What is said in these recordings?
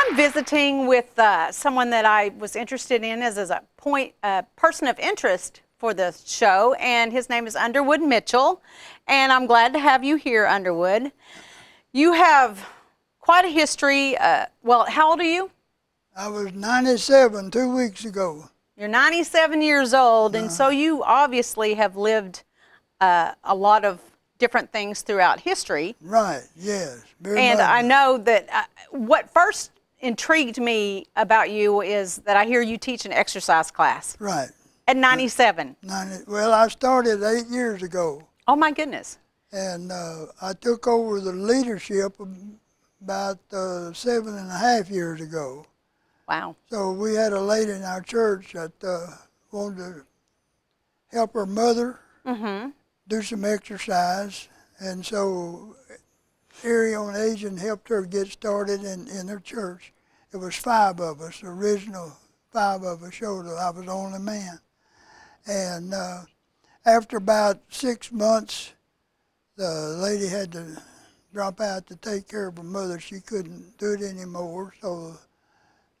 I'm visiting with someone that I was interested in as a person of interest for the show, and his name is Underwood Mitchell, and I'm glad to have you here, Underwood. You have quite a history. Well, how old are you? I was 97 2 weeks ago. You're 97 years old, and so you obviously have lived a lot of different things throughout history. Right, yes, very And much. I know that what first intrigued me about you is that I hear you teach an exercise class Right. at 97. Well, I started 8 years ago, Oh my goodness. and I took over the leadership about 7.5 years ago. Wow. So we had a lady in our church that wanted to help her mother do some exercise, and so Area on Aging helped her get started in her church. It was 5 of us, the original 5 of us showed up. I was the only man. And after about 6 months, the lady had to drop out to take care of her mother. She couldn't do it anymore, so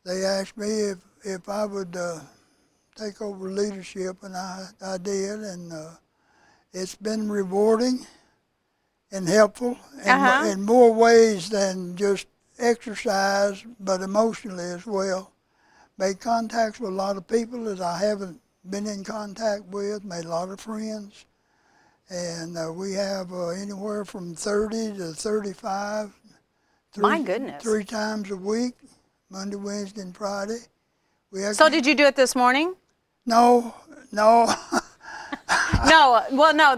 they asked me if I would take over leadership, and I did, and it's been rewarding and helpful in more ways than just exercise, but emotionally as well. Made contacts with a lot of people that I haven't been in contact with, made a lot of friends, and we have anywhere from 30 to 35, My goodness. 3 times a week, Monday, Wednesday, and Friday. So did you do it this morning? No. No. Well, no.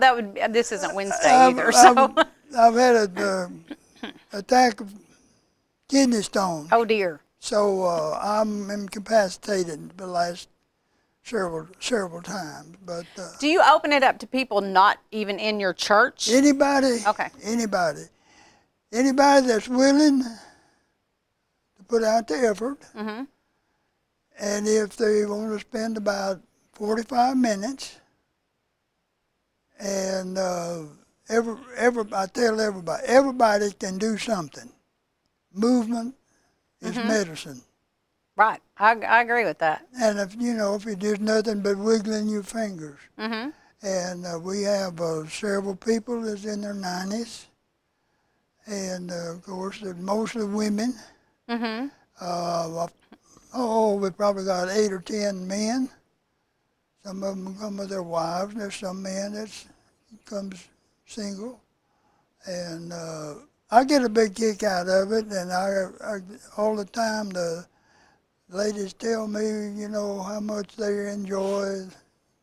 This isn't Wednesday either. So. I've had an attack of kidney stone. Oh dear. So I'm incapacitated the last several times. But Do you open it up to people not even in your church? anybody, Okay. anybody that's willing to put out the effort, and if they want to spend about 45 minutes, and I tell everybody can do something. Movement is medicine. Right. I agree with that. And if you do nothing but wiggling your fingers. And we have several people that's in their 90s, and of course they're mostly women. We probably got 8 or 10 men. Some of them come with their wives, and there's some men that comes single. And I get a big kick out of it, and I all the time the ladies tell me, how much they enjoy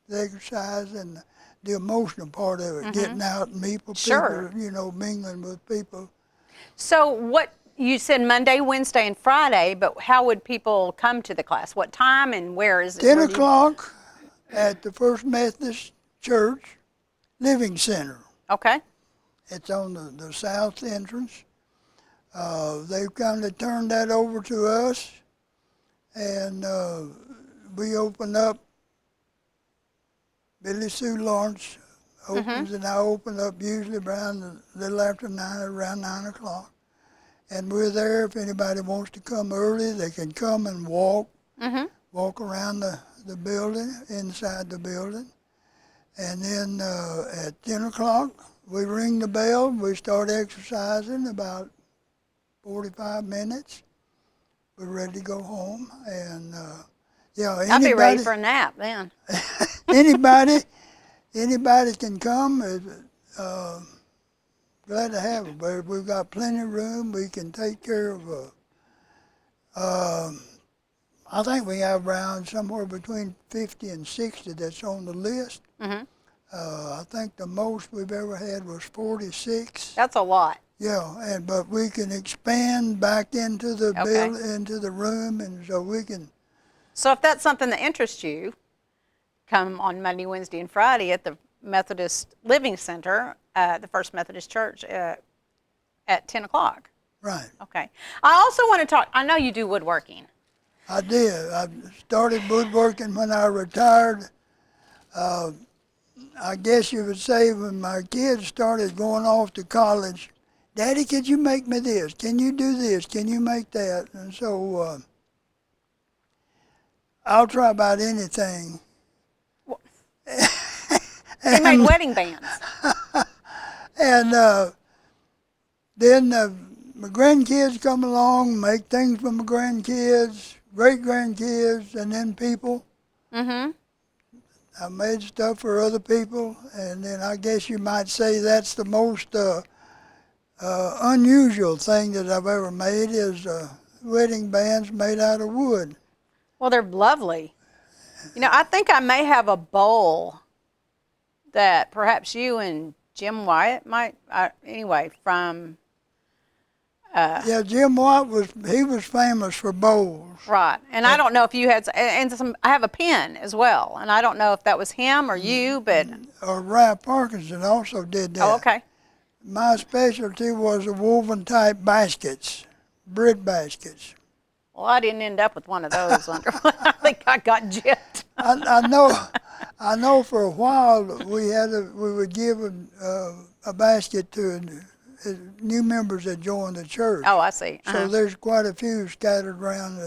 the exercise and the emotional part of it, getting out and meet with Sure. people, mingling with people. So what you said Monday, Wednesday, and Friday, but how would people come to the class? What time and where is it? 10 o'clock at the First Methodist Church Living Center. Okay. It's on the south entrance. They've kind of turned that over to us, and we open up. Billy Sue Lawrence opens, and I open up usually around a little after 9, around 9 o'clock. And we're there if anybody wants to come early. They can come and walk around the building, inside the building. And then at 10 o'clock, we ring the bell. We start exercising about 45 minutes. We're ready to go home. And I'll be ready for a nap then. anybody can come. Glad to have them. But we've got plenty of room. We can take care of. I think we have around somewhere between 50 and 60 that's on the list. I think the most we've ever had was 46. That's a lot. Yeah, but we can expand back into the into the room, and so we can. So if that's something that interests you, come on Monday, Wednesday, and Friday at the Methodist Living Center, the First Methodist Church, at 10 o'clock. Right. Okay. I also want to talk. I know you do woodworking. I did. I started woodworking when I retired. I guess you would say when my kids started going off to college Daddy, could you make me this? Can you do this? Can you make that? And so I'll try about anything. He made wedding bands. And then my grandkids come along, make things for my grandkids, great-grandkids, and then people. Mm-hmm. I made stuff for other people, and then I guess you might say that's the most unusual thing that I've ever made is wedding bands made out of wood. Well, they're lovely. You know, I think I may have a bowl that perhaps you and Jim Wyatt might, anyway, from... Yeah, Jim Watt was famous for bowls. Right, and I don't know if you had, and some, I have a pen as well, and I don't know if that was him or you, but... Or Ralph Parkinson also did that. Oh, okay. My specialty was the woven type baskets, bread baskets. Well, I didn't end up with one of those. Underwood. I think I got gypped. I know for a while we would give a basket to new members that joined the church. Oh, I see. So there's quite a few scattered around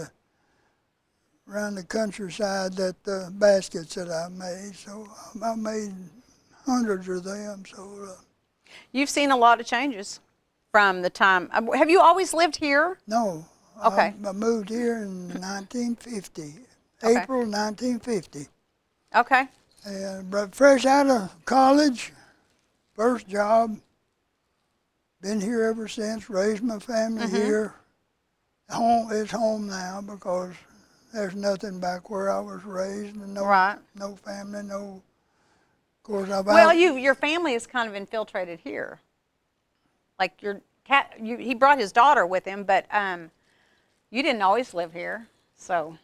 the countryside that baskets that I made. So I made hundreds of them. So You've seen a lot of changes from the time. Have you always lived here? no. Okay. I moved here in 1950, Okay. April 1950. Okay. And but fresh out of college, first job. Been here ever since. Raised my family here. Home is home now because there's nothing back where I was raised, and Right. no family, no. Of course, Well, your family is kind of infiltrated here. Like your cat, he brought his daughter with him, but you didn't always live here. So,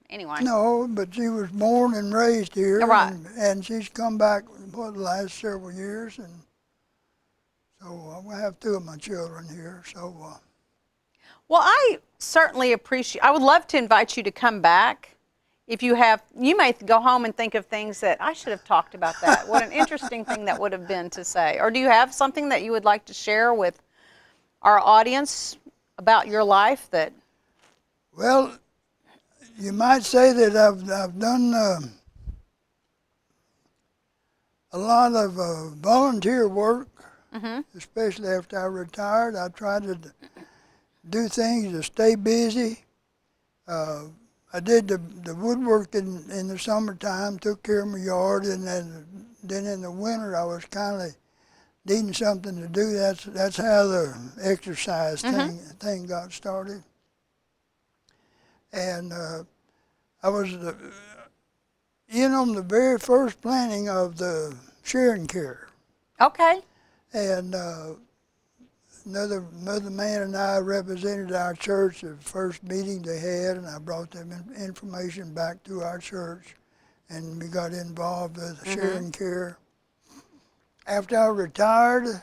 anyway. No, but she was born and raised here, Right. and she's come back for the last several years, and so I have two of my children here. So. Well, I certainly appreciate. I would love to invite you to come back. If you have, you may go home and think of things that I should have talked about that. What an interesting thing that would have been to say. Or do you have something that you would like to share with our audience about your life that? Well, you might say that I've done a lot of volunteer work, especially after I retired. I tried to do things to stay busy. I did the woodwork in the summertime, took care of my yard, and then in the winter I was kind of needing something to do. That's how the exercise thing got started. And I was in on the very first planning of the sharing care. Okay. And another man and I represented our church at the first meeting they had, and I brought them information back to our church, and we got involved with sharing care. After I retired,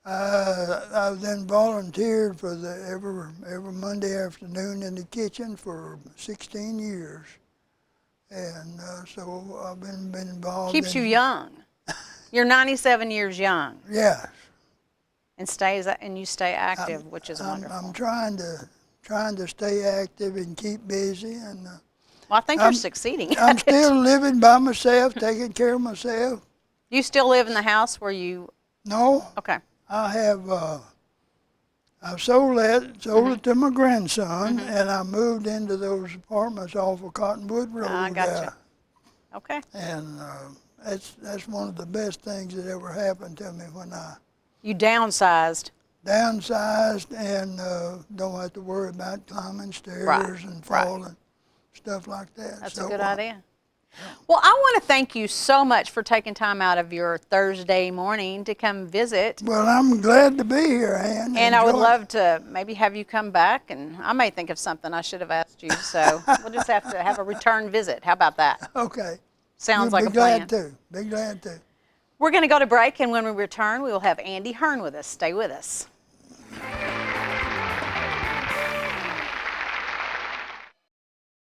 I then volunteered for every Monday afternoon in the kitchen for 16 years, and so I've been involved. Keeps you young. You're 97 years young. Yes. And you stay active, which is wonderful. I'm trying to stay active and keep busy, and Well, I think you're succeeding. I'm still living by myself, taking care of myself. You still live in the house where you? No, Okay. I have. I've sold it to my grandson, and I moved into those apartments off of Cottonwood Road. I gotcha. Okay. And that's one of the best things that ever happened to me when I You downsized. downsized and don't have to worry about climbing stairs and falling, stuff like that. That's a good idea. Well, I want to thank you so much for taking time out of your Thursday morning to come visit. Well, I'm glad to be here, Ann. And I would love to maybe have you come back, and I may think of something I should have asked you. So we'll just have to have a return visit. How about that? Okay. Sounds like a plan. Be glad to. We're going to go to break, and when we return, we will have Andy Hearn with us. Stay with us.